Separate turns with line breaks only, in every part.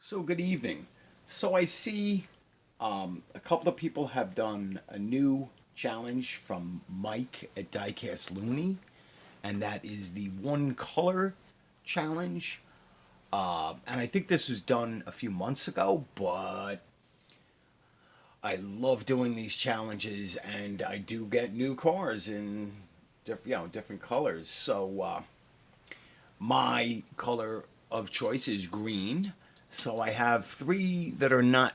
So good evening. So I see a couple of people have done a new challenge from Mike at Diecast Loonie, and that is the one color challenge. And I think this was done a few months ago, but I love doing these challenges, and I do get new cars in different colors. So my color of choice is green. So I have three that are not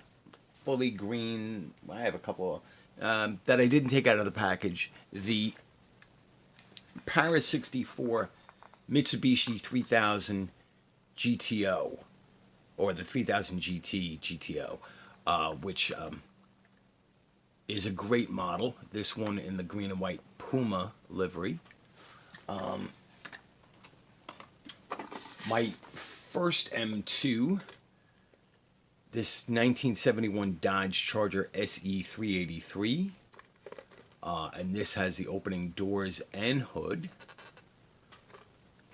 fully green. I have a couple that I didn't take out of the package. The Paris 64 Mitsubishi 3000 GTO, or the 3000 GT GTO, which is a great model. This one in the green and white Puma livery. My first M2, this 1971 Dodge Charger SE 383, and this has the opening doors and hood.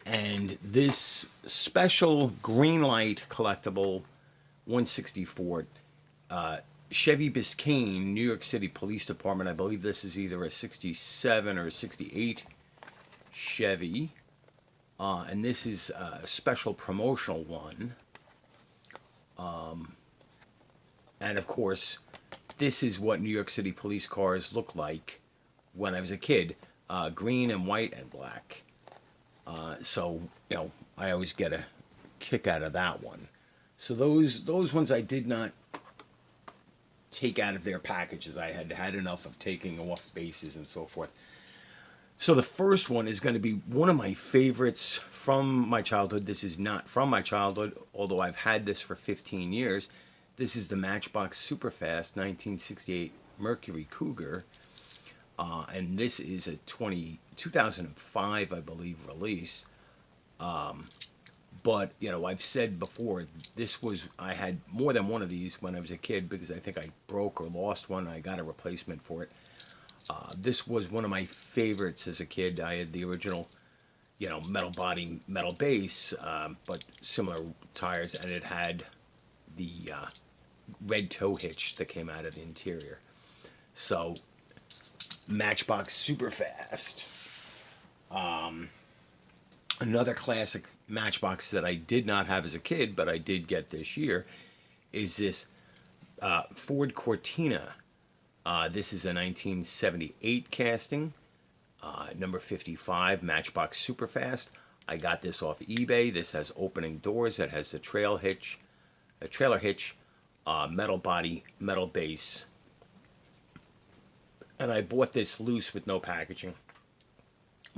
And this special Greenlight collectible 164 Chevy Biscayne, New York City Police Department. I believe this is either a 67 or a 68 Chevy. And this is a special promotional one. And of course, this is what New York City police cars look like when I was a kid. Green and white and black. So, I always get a kick out of that one. So those ones I did not take out of their packages. I had had enough of taking off bases and so forth. So the first one is going to be one of my favorites from my childhood. This is not from my childhood, although I've had this for 15 years. This is the Matchbox Superfast 1968 Mercury Cougar. And this is a 2005, I believe, release. But, I've said before, I had more than one of these when I was a kid because I think I broke or lost one. I got a replacement for it. This was one of my favorites as a kid. I had the original, metal body, metal base, but similar tires, and it had the red tow hitch that came out of the interior. So, Matchbox Superfast. Another classic Matchbox that I did not have as a kid, but I did get this year, is this Ford Cortina. This is a 1978 casting, number 55, Matchbox Superfast. I got this off eBay. This has opening doors. It has a trailer hitch, metal body, metal base. And I bought this loose with no packaging.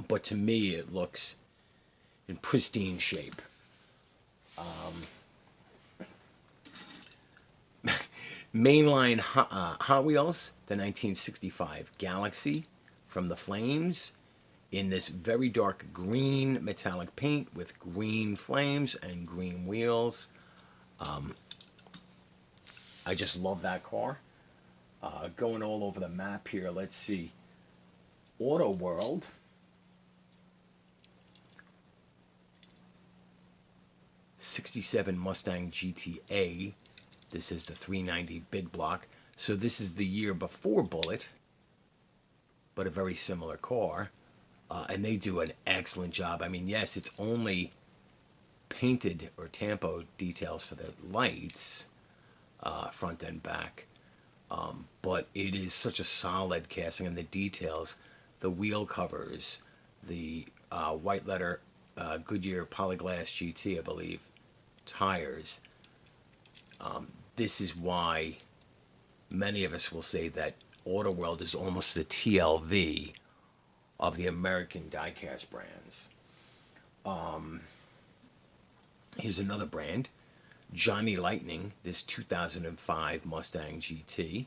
But to me, it looks in pristine shape. Mainline Hot Wheels, the 1965 Galaxy from the Flames, in this very dark green metallic paint with green flames and green wheels. I just love that car. Going all over the map here, let's see. Auto World. '67 Mustang Gta. This is the 390 big block. So this is the year before Bullet, but a very similar car. And they do an excellent job. I mean, yes, it's only painted or tampo details for the lights, front and back. But it is such a solid casting, and the details, the wheel covers, the white letter Goodyear Polyglass GT, I believe, tires. This is why many of us will say that Auto World is almost the TLV of the American diecast brands. Here's another brand, Johnny Lightning, this 2005 Mustang Gt.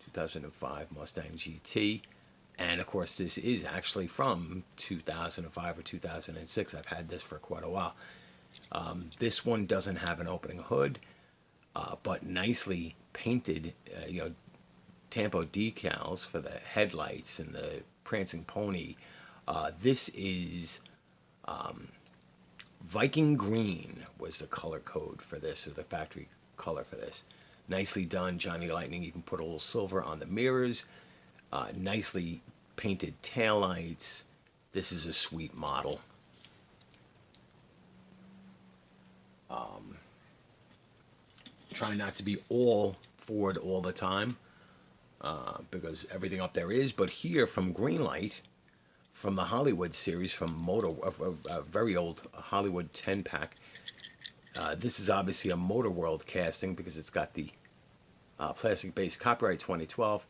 2005 Mustang Gt. And of course, this is actually from 2005 or 2006. I've had this for quite a while. This one doesn't have an opening hood, but nicely painted, tampo decals for the headlights and the prancing pony. This is Viking green was the color code for this, or the factory color for this. Nicely done, Johnny Lightning. You can put a little silver on the mirrors. Nicely painted taillights. This is a sweet model. Try not to be all Ford all the time, because everything up there is. But here from Greenlight, from the Hollywood series, from a very old Hollywood 10-pack. This is obviously a Motor World casting because it's got the plastic base, copyright 2012.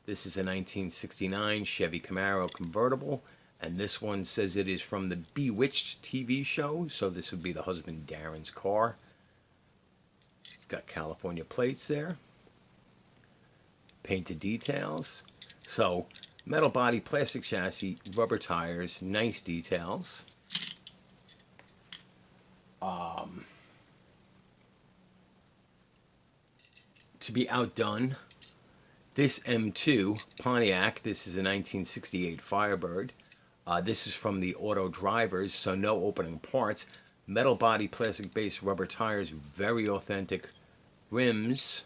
This is a 1969 Chevy Camaro convertible, and this one says it is from the Bewitched TV show, so this would be the husband Darren's car. It's got California plates there. Painted details. So, metal body, plastic chassis, rubber tires, nice details. To be outdone, this M2 Pontiac, this is a 1968 Firebird. This is from the Auto Drivers, so no opening parts. Metal body, plastic base, rubber tires, very authentic rims.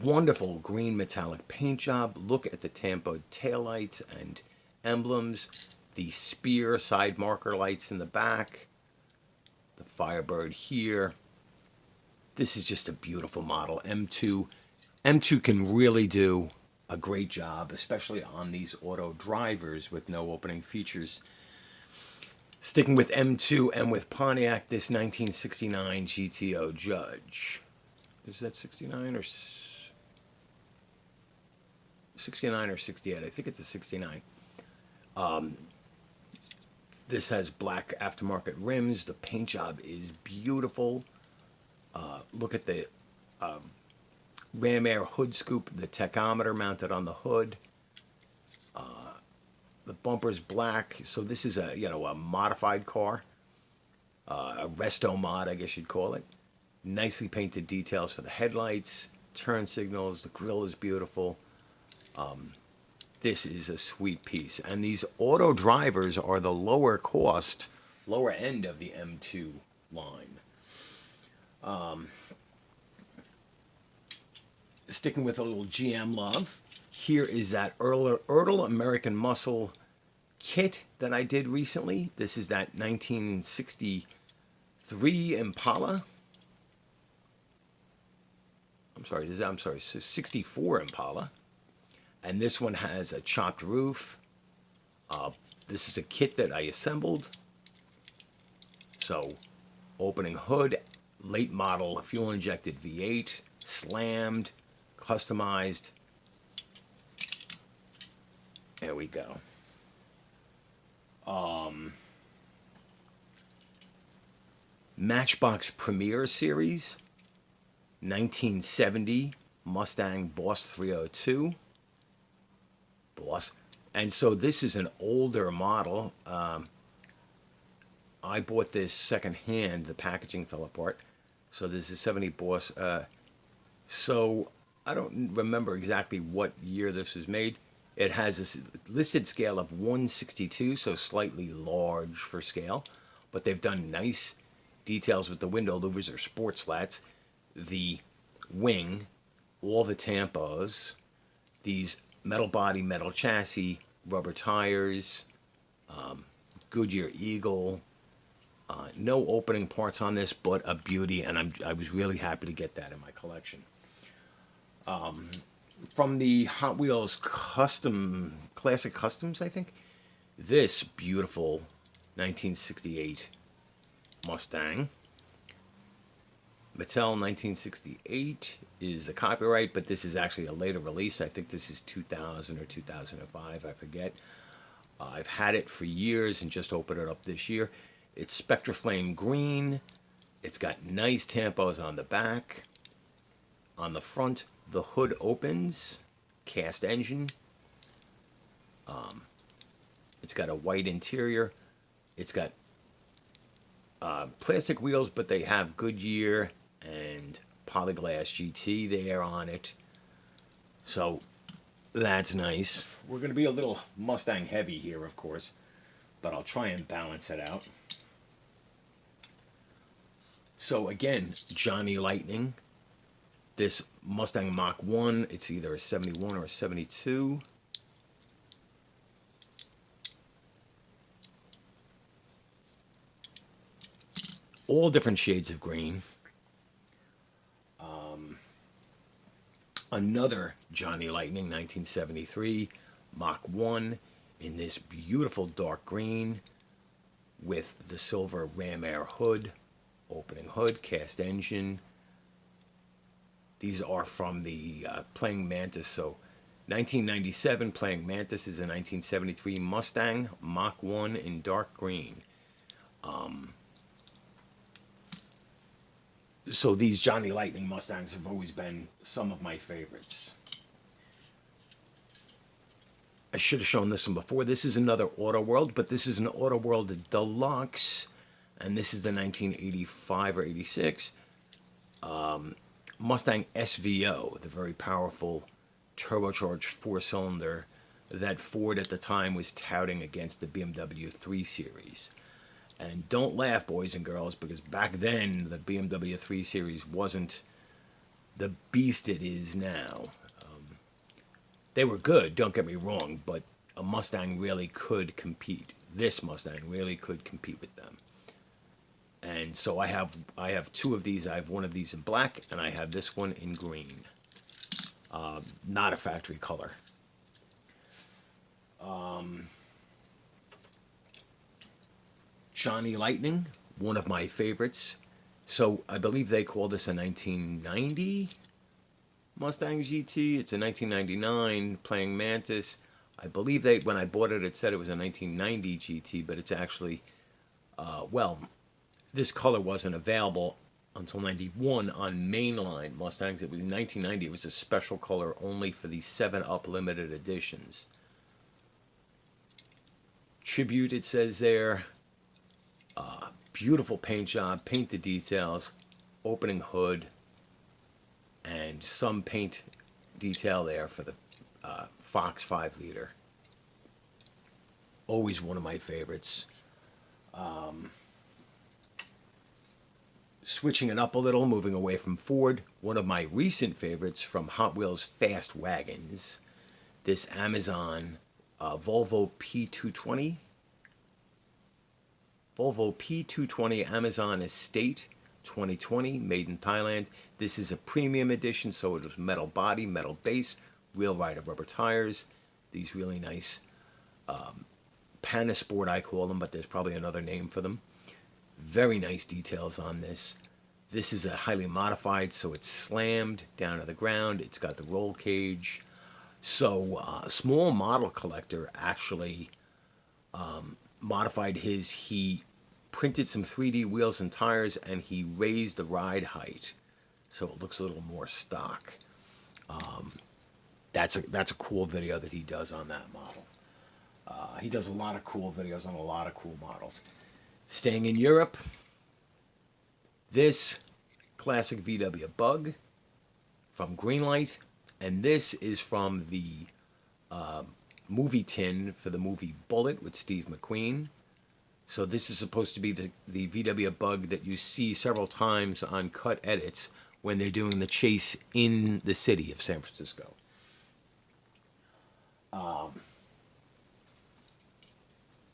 Wonderful green metallic paint job. Look at the tampoed taillights and emblems. The spear side marker lights in the back. The Firebird here. This is just a beautiful model. M2 can really do a great job, especially on these Auto Drivers with no opening features. Sticking with M2 and with Pontiac, this 1969 Gto Judge. Is that 69 or 69 or 68? I think it's a 69. This has black aftermarket rims. The paint job is beautiful. Look at the Ram Air hood scoop, the tachometer mounted on the hood. The bumper's black, so this is a modified car, a resto mod, I guess you'd call it. Nicely painted details for the headlights, turn signals. The grille is beautiful. This is a sweet piece, and these Auto Drivers are the lower end of the M2 line. Sticking with a little GM love, here is that Ertl American Muscle kit that I did recently. This is that 1963 Impala. I'm sorry, 64 Impala. And this one has a chopped roof. This is a kit that I assembled. So, opening hood, late model fuel injected V8, slammed, customized. There we go. Matchbox Premier Series, 1970 Mustang Boss 302. And so this is an older model. I bought this secondhand. The packaging fell apart. So this is 70 Boss. So I don't remember exactly what year this was made. It has this listed scale of 1/62, so slightly large for scale. But they've done nice details with the window louvers or sport slats, the wing, all the tampos, these metal body, metal chassis, rubber tires, Goodyear Eagle. No opening parts on this, but a beauty, and I was really happy to get that in my collection. From the Hot Wheels Classic Customs, I think, this beautiful 1968 Mustang. Mattel 1968 is the copyright, but this is actually a later release. I think this is 2000 or 2005, I forget. I've had it for years and just opened it up this year. It's Spectra Flame green. It's got nice tampos on the back. On the front, the hood opens. Cast engine. It's got a white interior. It's got plastic wheels, but they have Goodyear and Polyglass GT there on it. So that's nice. We're going to be a little Mustang heavy here, of course, but I'll try and balance it out. So again, Johnny Lightning. This Mustang Mach 1, it's either a 71 or a 72. All different shades of green. Another Johnny Lightning, 1973, Mach 1, in this beautiful dark green with the silver ram air hood, opening hood, cast engine. These are from the Playing Mantis. So 1997 Playing Mantis is a 1973 Mustang Mach 1 in dark green. So these Johnny Lightning Mustangs have always been some of my favorites. I should have shown this one before. This is another Auto World, but this is an Auto World Deluxe, and this is the 1985 or 86 Mustang SVO, the very powerful turbocharged four-cylinder that Ford at the time was touting against the BMW 3 Series. And don't laugh, boys and girls, because back then the BMW 3 Series wasn't the beast it is now. They were good, don't get me wrong, but a Mustang really could compete. This Mustang really could compete with them. And so I have two of these. I have one of these in black, and I have this one in green. Not a factory color. Johnny Lightning, one of my favorites. So I believe they call this a 1990 Mustang Gt. It's a 1999 Playing Mantis. I believe when I bought it, it said it was a 1990 GT, but it's actually, this color wasn't available until 91 on mainline Mustangs. It was in 1990. It was a special color only for the 7-Up limited editions. Tribute, it says there. Beautiful paint job, painted details, opening hood, and some paint detail there for the Fox 5 liter. Always one of my favorites. Switching it up a little, moving away from Ford, one of my recent favorites from Hot Wheels Fast Wagons, this Amazon Volvo P220. Volvo P220 Amazon Estate 2020, made in Thailand. This is a premium edition, so it was metal body, metal base, wheel rider rubber tires. These really nice Panasport, I call them, but there's probably another name for them. Very nice details on this. This is a highly modified, so it's slammed down to the ground. It's got the roll cage. So a small model collector actually modified his. He printed some 3D wheels and tires, and he raised the ride height, so it looks a little more stock. That's a cool video that he does on that model. He does a lot of cool videos on a lot of cool models. Staying in Europe, this classic VW Bug from Greenlight, and this is from the movie tin for the movie Bullet with Steve McQueen. So this is supposed to be the VW Bug that you see several times on cut edits when they're doing the chase in the city of San Francisco.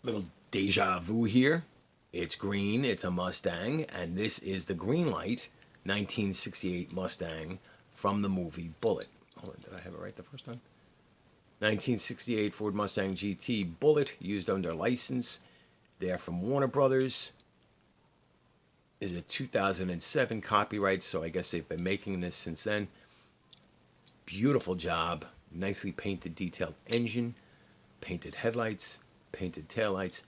Little deja vu here. It's green, it's a Mustang, and this is the Greenlight 1968 Mustang from the movie Bullet. Hold on, did I have it right the first time? 1968 Ford Mustang GT Bullet, used under license. They're from Warner Brothers. Is a 2007 copyright, so I guess they've been making this since then. Beautiful job, nicely painted, detailed engine, painted headlights, painted taillights.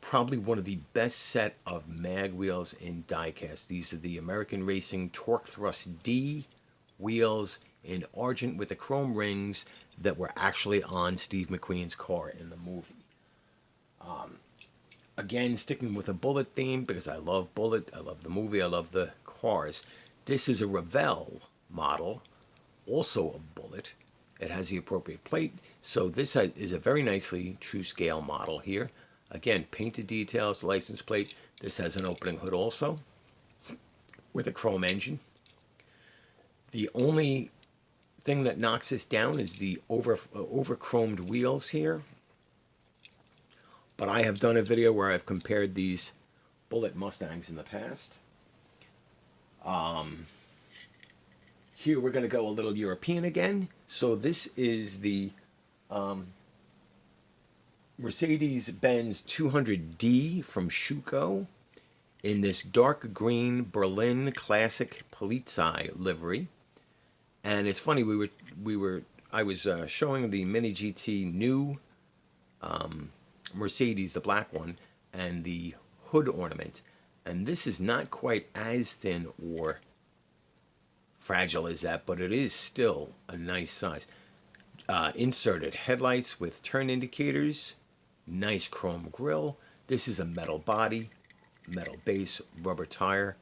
Probably one of the best set of mag wheels in diecast. These are the American Racing Torque Thrust D wheels in argent with the chrome rings that were actually on Steve McQueen's car in the movie. Again, sticking with a Bullet theme, because I love Bullet, I love the movie, I love the cars. This is a Revell model, also a Bullet. It has the appropriate plate, so this is a very nicely true scale model here. Again, painted details, license plate. This has an opening hood also. with a chrome engine. The only thing that knocks this down is the over-chromed wheels here. But I have done a video where I've compared these Bullet Mustangs in the past. Here we're going to go a little European again. So this is the Mercedes-Benz 200D from Schuco in this dark green Berlin Classic Polizei livery. And it's funny, I was showing the Mini GT new Mercedes, the black one, and the hood ornament. And this is not quite as thin or fragile as that, but it is still a nice size. Inserted headlights with turn indicators, nice chrome grille. This is a metal body, metal base, rubber tire.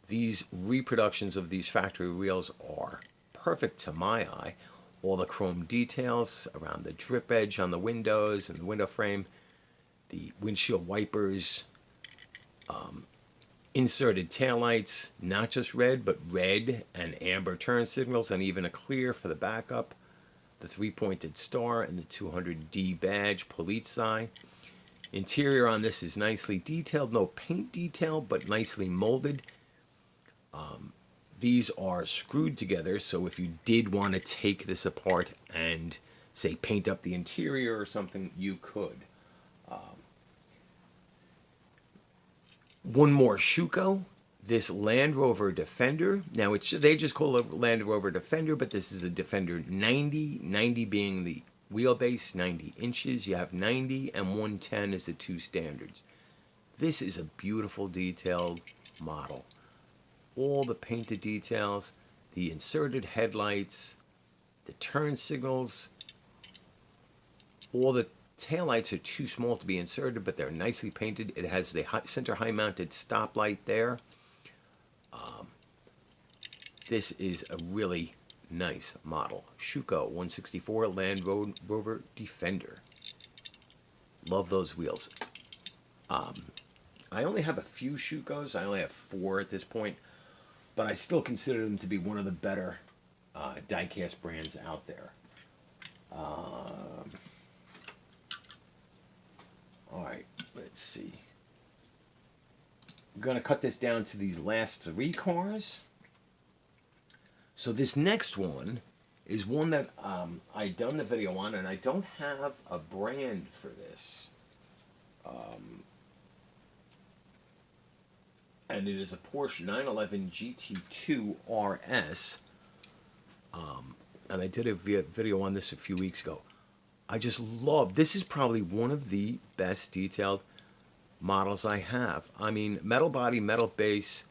These reproductions of these factory wheels are perfect to my eye. All the chrome details around the drip edge on the windows and the window frame, the windshield wipers, inserted taillights, not just red, but red and amber turn signals, and even a clear for the backup, the three-pointed star, and the 200D badge, Polizei. Interior on this is nicely detailed, no paint detail, but nicely molded. These are screwed together, so if you did want to take this apart and, say, paint up the interior or something, you could. One more Schuco, this Land Rover Defender. Now, they just call it Land Rover Defender, but this is the Defender 90, 90 being the wheelbase, 90 inches. You have 90 and 110 is the two standards. This is a beautiful detailed model. All the painted details, the inserted headlights, the turn signals, all the taillights are too small to be inserted, but they're nicely painted. It has the center high-mounted stoplight there. This is a really nice model. Schuco 164 Land Rover Defender. Love those wheels. I only have a few Schucos. I only have 4 at this point, but I still consider them to be one of the better diecast brands out there. Alright, let's see. I'm going to cut this down to these last 3 cars. So this next one is one that I done the video on, and I don't have a brand for this. And it is a Porsche 911 Gt2 Rs. And I did a video on this a few weeks ago. I just love, this is probably one of the best detailed models I have. I mean, metal body, metal base,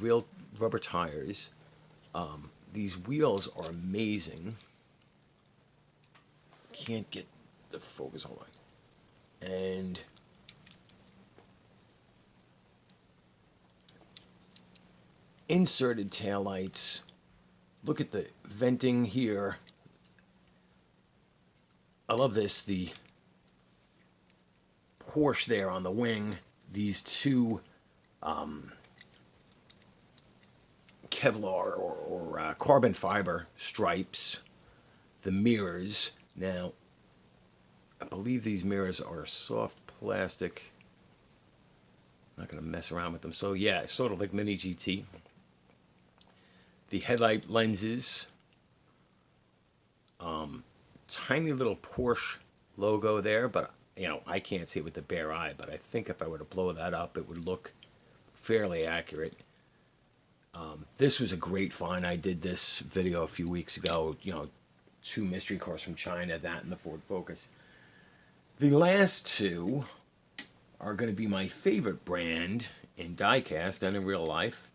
real rubber tires. These wheels are amazing. Can't get the focus, hold on. And inserted taillights. Look at the venting here. I love this, the Porsche there on the wing, these two Kevlar or carbon fiber stripes, the mirrors. Now, I believe these mirrors are soft plastic. I'm not going to mess around with them. So yeah, sort of like Mini GT. The headlight lenses. Tiny little Porsche logo there, but you know, I can't see it with the bare eye, but I think if I were to blow that up, it would look fairly accurate. This was a great find. I did this video a few weeks ago, you know, 2 mystery cars from China, that and the Ford Focus. The last 2 are going to be my favorite brand in diecast and in real life,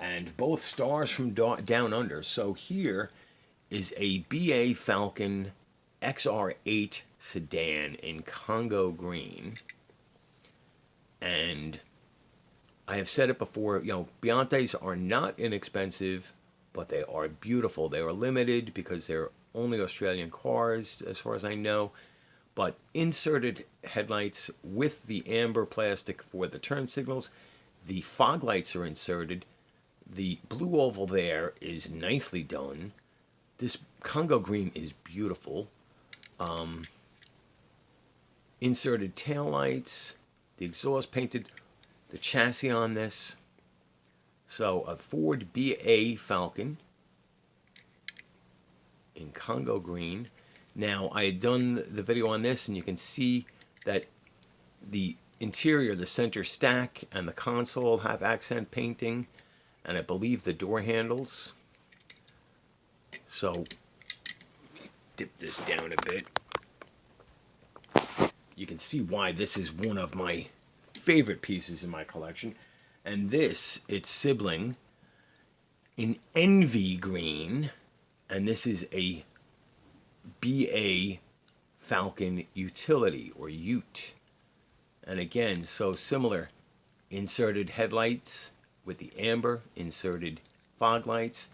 and both stars from Down Under. So here is a BA Falcon XR8 sedan in Congo green. And I have said it before, you know, Biantes are not inexpensive, but they are beautiful. They are limited because they're only Australian cars, as far as I know. But inserted headlights with the amber plastic for the turn signals. The fog lights are inserted. The blue oval there is nicely done. This Congo green is beautiful. Inserted taillights, the exhaust painted, the chassis on this. So a Ford BA Falcon in Congo green. Now I had done the video on this, and you can see that the interior, the center stack, and the console have accent painting, and I believe the door handles. So dip this down a bit. You can see why this is one of my favorite pieces in my collection. And this, its sibling, in Envy green, and this is a BA Falcon utility, or Ute. And again, so similar. Inserted headlights with the amber, inserted fog lights,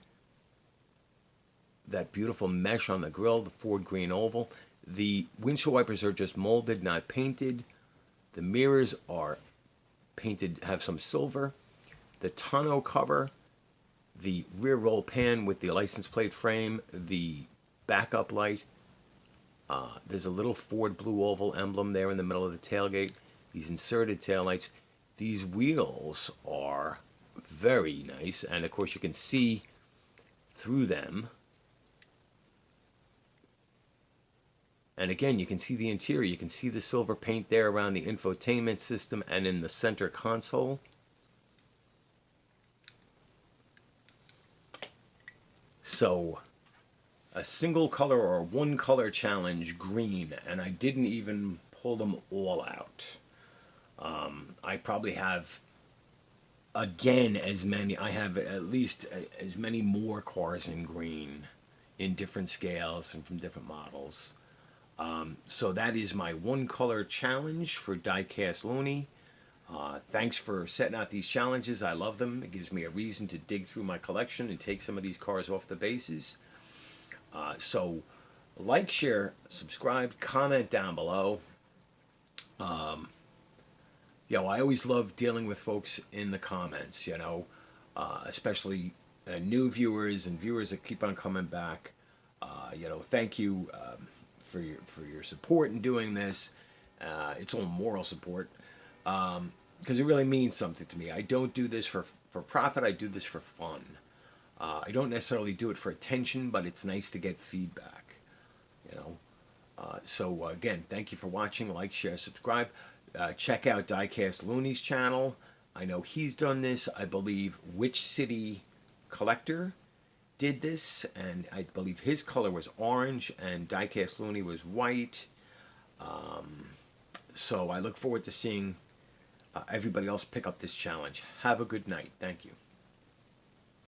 that beautiful mesh on the grille, the Ford green oval. The windshield wipers are just molded, not painted. The mirrors are painted, have some silver. The tonneau cover, the rear roll pan with the license plate frame, the backup light. There's a little Ford blue oval emblem there in the middle of the tailgate. These inserted taillights. These wheels are very nice, and of course you can see through them. And again, you can see the interior. You can see the silver paint there around the infotainment system and in the center console. So, a single color or one color challenge, green, and I didn't even pull them all out. I probably have, again, as many, I have at least as many more cars in green in different scales and from different models. So that is my one color challenge for Diecast Loonie. Thanks for setting out these challenges. I love them. It gives me a reason to dig through my collection and take some of these cars off the bases. So like, share, subscribe, comment down below. I always love dealing with folks in the comments, especially new viewers and viewers that keep on coming back. Thank you for your support in doing this. It's all moral support, because it really means something to me. I don't do this for profit. I do this for fun. I don't necessarily do it for attention, but it's nice to get feedback. So again, thank you for watching. Like, share, subscribe. Check out Diecast Loonie's channel. I know he's done this. I believe Which City Collector did this, and I believe his color was orange and Diecast Loonie was white. So I look forward to seeing everybody else pick up this challenge. Have a good night. Thank you.